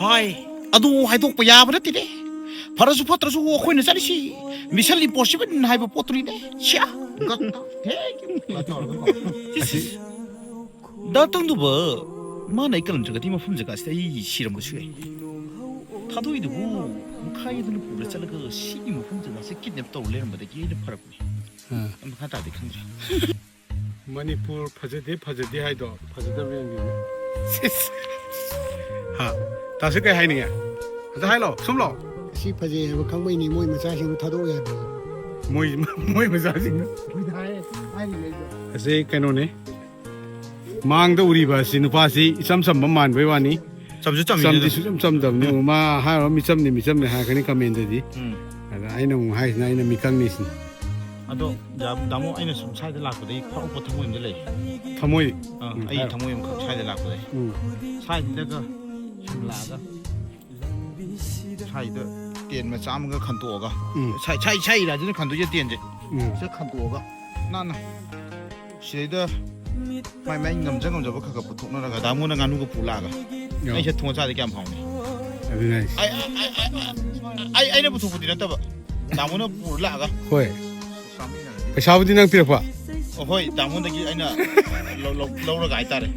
ꯍꯥꯏ ꯑꯗꯨ ꯍꯥꯏꯗꯣꯛꯄ ꯌꯥꯕ ꯅꯠꯇꯦꯅꯦ ꯐꯔꯁꯨ ꯐꯠꯇ꯭ꯔꯁꯨ ꯑꯩꯈꯣꯏꯅ ꯆꯠꯂꯤꯁꯤ ꯃꯤꯁꯟ ꯏꯝꯄꯣꯁꯤꯕꯜ ꯍꯥꯏꯕ ꯄꯣꯠꯇꯨꯅꯤꯅꯦ ꯁꯤꯌꯥ ꯗꯥꯛꯇꯪꯗꯨꯕ ꯃꯥꯅ ꯑꯩ ꯀꯜꯂꯝꯗ꯭ꯔꯒꯗꯤ ꯃꯐꯝ ꯖꯒꯥꯁꯤꯗ ꯑꯩ ꯁꯤꯔꯝꯕꯁꯨ ꯌꯥꯏ ꯊꯥꯗꯣꯛꯏꯗꯨꯕꯨ ꯃꯈꯥꯏꯗꯨꯅ ꯄꯨꯔ ꯆꯠꯂꯒ ꯁꯤꯒꯤ ꯃꯐꯝ ꯖꯒꯥꯁꯦ ꯀꯤꯗꯅꯦꯞ ꯇꯧꯔ ꯂꯩꯔꯝꯕꯗꯒꯤ ꯑꯩꯅ ꯐꯔꯛꯄꯅꯤ ꯃꯈꯥ ꯇꯥꯗꯤ ꯈꯪꯗ꯭ꯔꯦ ꯃꯅꯤꯄꯨꯔ ꯐꯖꯗꯦ ꯍꯥꯏꯗꯣ ꯐꯖꯗꯕ ꯌꯦꯡꯉꯤꯅꯦ ꯍꯥ ꯇꯥꯁꯤ ꯀꯩ ꯍꯥꯏꯅꯤꯡꯉꯦ ꯑꯗ ꯍꯥꯏ ꯂꯥꯛꯑꯣ ꯁꯨꯝ ꯂꯥꯛꯑꯣ ꯁꯤ ꯐꯖꯩ ꯍꯥꯏꯕ ꯈꯪꯕꯩꯅꯤ ꯃꯣꯏ ꯃꯆꯥꯁꯤꯡꯗꯨ ꯊꯥꯗꯣꯛꯑꯣ ꯍꯥꯏꯕ ꯃꯣꯏ ꯃꯆꯥꯁꯤꯡꯅ ꯑꯁꯤ ꯀꯩꯅꯣꯅꯦ ꯃꯥꯡꯗ ꯎꯔꯤꯕ ꯑꯁꯤ ꯅꯨꯄꯥꯁꯤ ꯏꯆꯝ ꯆꯝꯕ ꯃꯥꯟꯕꯩ ꯋꯥꯅꯤ ꯆꯝꯗꯤ ꯁꯨꯡꯆꯝ ꯆꯝꯗꯕꯅꯤ ꯃꯥ ꯍꯥꯏꯔꯨꯔ ꯃꯤꯆꯝꯅꯤ ꯍꯥꯏꯔꯛꯀꯅꯤ ꯀꯃꯦꯟꯗꯗꯤ ꯑꯗ ꯑꯩꯅ ꯑꯃꯨꯛ ꯍꯥꯏꯁꯤꯅ ꯑꯩꯅ ꯃꯤꯀꯪꯅꯤ ꯁꯤꯅꯤ ꯑꯗꯣ ꯇꯥꯃꯣ ꯑꯩꯅ ꯁꯨꯝ ꯁ꯭ꯋꯥꯏꯗ ꯂꯥꯛꯄꯗꯒꯤ ꯐꯥꯎꯔꯛꯄ ꯊꯃꯣꯏ ꯑꯃꯗ ꯂꯩ ꯊꯃꯣꯏ ꯑꯩ ꯊꯃꯣꯏ ꯑꯃꯈꯛ ꯁ꯭ꯋꯥꯏꯗ ꯂꯥꯛꯄꯗꯩ ꯁ꯭ꯋꯥꯏꯁꯤꯗꯒ ꯁꯨꯝ ꯂꯥꯛꯑꯒ ꯁ꯭ꯋꯥꯏꯗ ꯇꯦꯟ ꯃꯆꯥ ꯑꯃꯒ ꯈꯟꯇꯣꯛꯑꯒ ꯁꯥꯏꯔꯥꯁꯤꯅ ꯈꯟꯗꯣꯏꯁꯦ ꯇꯦꯟꯁꯦ ꯁꯤꯗ ꯈꯟꯇꯣꯛꯑꯒ ꯅꯥꯟꯅ ꯁꯤꯗꯩꯗ ꯃꯥꯏ ꯉꯝꯖꯕ ꯈꯔ ꯄꯨꯊꯣꯛꯅꯔꯒ ꯇꯥꯃꯣꯅ ꯉꯥꯅꯨꯒ ꯄꯨ ꯂꯥꯛꯑꯒ ꯑꯩꯁꯦ ꯊꯣꯡ ꯆꯥꯗꯤ ꯀꯌꯥꯝ ꯍꯥꯎꯅꯤ ꯑꯩꯅ ꯄꯨꯊꯣꯛꯄꯗꯤ ꯅꯠꯇꯕ ꯇꯥꯃꯣꯅ ꯄꯨꯔ ꯂꯥꯛꯑꯒ ꯍꯣꯏ ꯄꯩꯁꯥꯕꯨꯗꯤ ꯅꯪ ꯄꯤꯔꯛꯄ ꯍꯣꯏ ꯇꯥꯃꯣꯗꯒꯤ ꯑꯩꯅ ꯂꯧꯔꯒ ꯍꯥꯏꯇꯥꯔꯦ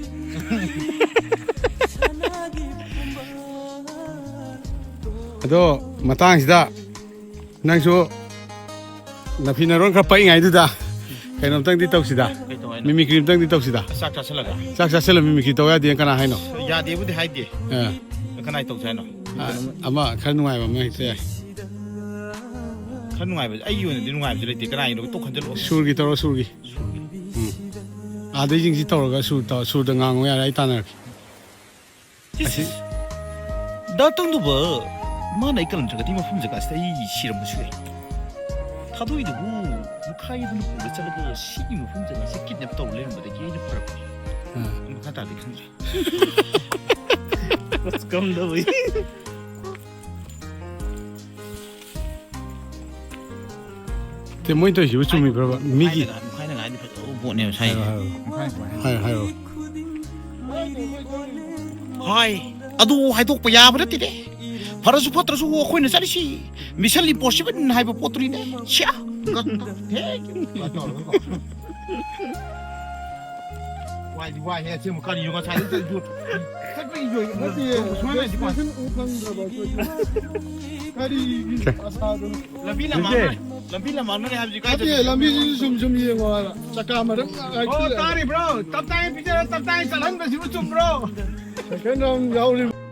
ꯑꯗꯣ ꯃꯇꯥꯡꯁꯤꯗ ꯅꯪꯁꯨ ꯅꯐꯤꯅꯔꯣꯟ ꯈꯔ ꯄꯛꯏꯉꯩꯗꯨꯗ ꯀꯩꯅꯣꯝꯇꯪꯗꯤ ꯇꯧꯁꯤꯗ ꯃꯤꯃꯤꯀ꯭ꯔꯤ ꯑꯝꯇꯪꯗꯤ ꯇꯧꯁꯤꯗ ꯆꯥꯛ ꯆꯥꯁꯤꯜꯂꯒ ꯆꯥꯛ ꯆꯥꯁꯤꯜꯂ ꯃꯤꯃꯤꯀ꯭ꯔꯤ ꯇꯧ ꯌꯥꯗꯦ ꯀꯅꯥ ꯍꯥꯏꯅꯣ ꯌꯥꯗꯦꯕꯨꯗꯤ ꯍꯥꯏꯗꯦ ꯀꯅꯥꯏ ꯇꯧꯁꯦ ꯍꯥꯏꯅꯣ ꯑꯃ ꯈꯔ ꯅꯨꯡꯉꯥꯏꯕ ꯑꯃ ꯍꯦꯛꯇ ꯌꯥꯏ ꯈꯔ ꯅꯨꯡꯉꯥꯏꯕꯁꯦ ꯑꯩꯒꯤ ꯑꯣꯏꯅꯗꯤ ꯅꯨꯡꯉꯥꯏꯕꯁꯦ ꯂꯩꯇꯦ ꯀꯅꯥꯒꯤꯅꯣ ꯇꯣꯛ ꯈꯟꯖꯤꯜꯂꯛꯑꯣ ꯁꯨꯔꯒꯤ ꯇꯧꯔꯣ ꯁꯨꯔꯒꯤ ꯑꯥꯗꯩꯁꯤꯡꯁꯤ ꯇꯧꯔꯒ ꯁꯨꯔꯗ ꯉꯥꯡꯉꯨ ꯌꯥꯔꯦ ꯑꯩ ꯇꯥꯟꯅꯔꯛꯀꯦ ꯗꯥꯛꯇꯪꯗꯨꯕ ꯃꯥꯅ ꯑꯩ ꯀꯜꯂꯝꯗ꯭ꯔꯒꯗꯤ ꯃꯐꯝ ꯖꯒꯥꯁꯤꯗ ꯑꯩ ꯁꯤꯔꯝꯕꯁꯨ ꯌꯥꯏ ꯊꯥꯗꯣꯛꯏꯗꯨꯕꯨ ꯃꯈꯥꯏꯗꯨꯅ ꯄꯨꯔ ꯆꯠꯂꯒ ꯁꯤꯒꯤ ꯃꯐꯝ ꯖꯒꯥꯁꯦ ꯀꯤꯗꯅꯦꯞ ꯇꯧꯔ ꯂꯩꯔꯝꯕꯗꯒꯤ ꯑꯩꯅ ꯐꯔꯛꯄꯅꯤ ꯃꯈꯥ ꯇꯥꯗꯤ ꯈꯪꯗ꯭ꯔꯦ ꯀꯝꯗꯕꯩ ꯃꯣꯏ ꯇꯧꯔꯤꯁꯤꯕꯨ ꯆꯨꯝꯃꯤꯕ꯭ꯔꯕ ꯃꯤꯒꯤ ꯃꯈꯥꯏꯅ ꯉꯥꯏꯗꯤ ꯐꯖꯕ ꯄꯣꯠꯅꯦꯕ ꯁꯥꯏ ꯍꯥꯏꯔꯣ ꯍꯥꯏ ꯑꯗꯨ ꯍꯥꯏꯗꯣꯛꯄ ꯌꯥꯕ ꯅꯠꯇꯦꯅꯦ ꯐꯔꯁꯨ ꯐꯠꯇ꯭ꯔꯁꯨ ꯑꯩꯈꯣꯏꯅ ꯆꯠꯂꯤꯁꯤ ꯃꯤꯁꯟ ꯏꯝꯄꯣꯁꯤꯕꯜ ꯍꯥꯏꯕ ꯄꯣꯠꯇꯨꯅꯤꯅꯦ ꯁꯤꯌꯥ ꯋꯥꯏꯍꯦ ꯑꯁꯦꯡꯕ ꯀꯔꯤꯅꯣ ꯉꯁꯥꯏꯗ ꯂꯝꯕꯤ ꯂꯝꯃꯥꯡꯅꯔꯦ ꯍꯥꯏꯕꯁꯤ ꯀꯥꯏꯗ ꯂꯝꯕꯤꯁꯤꯁꯨ ꯁꯨꯝ ꯌꯦꯡꯉꯣ ꯆꯀꯥ ꯃꯔꯝ ꯇꯥꯔꯤꯕ꯭ꯔꯣ ꯇꯞꯇꯥꯏ ꯄꯤꯖꯔ ꯇꯞꯇꯥꯏ ꯆꯠꯍꯟꯕꯁꯤꯕꯨ ꯆꯨꯝꯕ꯭ꯔꯣ ꯁꯦꯀꯦꯟ ꯔꯥꯎꯟ ꯌꯥꯎꯔꯤꯕ